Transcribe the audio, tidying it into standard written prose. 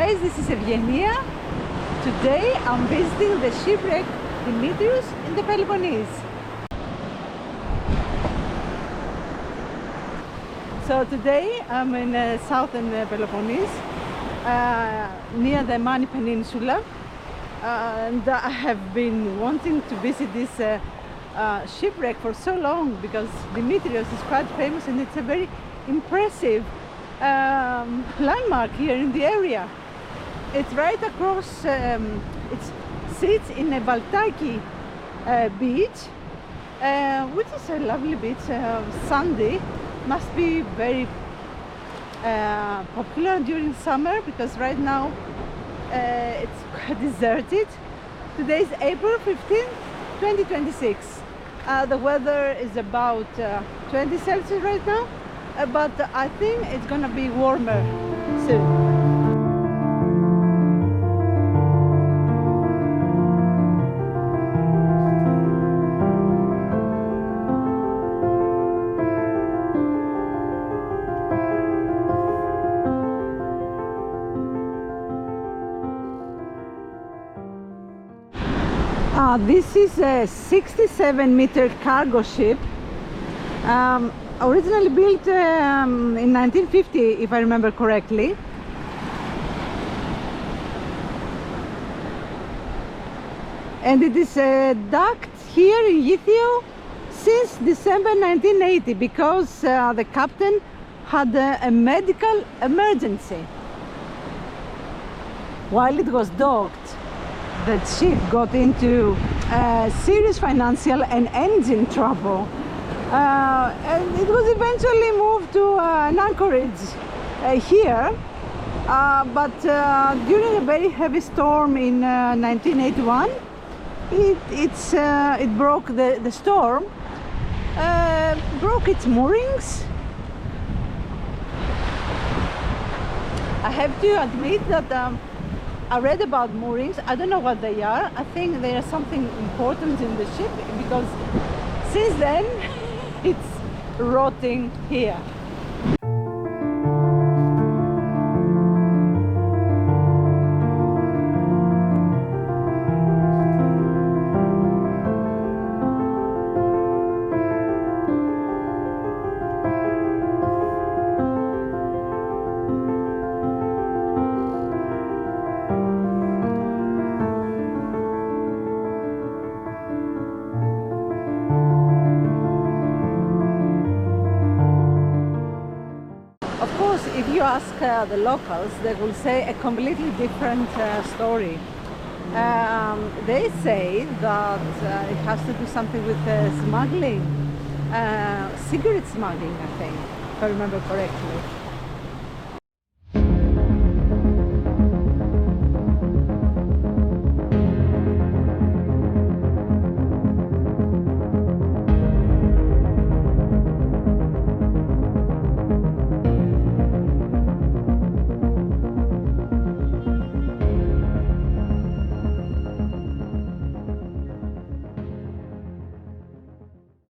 guys, this is Evgenia. Today I'm visiting the shipwreck Dimitrios in the Peloponnese. So today I'm in southern Peloponnese, near the Mani Peninsula, and I have been wanting to visit this shipwreck for so long because Dimitrios is quite famous and it's a very impressive landmark here in the area. It's right across, it sits in a Valtaki Beach, which is a lovely beach. Sunday must be very popular during summer because right now it's quite deserted. Today is April 15th, 2026. The weather is about 20 Celsius right now, but I think it's gonna be warmer soon. This is a 67-meter cargo ship, originally built in 1950, if I remember correctly. And it is docked here in Yithio since December 1980 because the captain had a medical emergency. While it was docked, the ship got into serious financial and engine trouble, and it was eventually moved to an anchorage here, but during a very heavy storm in 1981 it broke, the storm broke its moorings. I have to admit that I read about moorings. I don't know what they are. I think they are something important in the ship because since then it's rotting here. If you ask the locals, they will say a completely different story. They say that it has to do something with smuggling, cigarette smuggling, I think, if I remember correctly.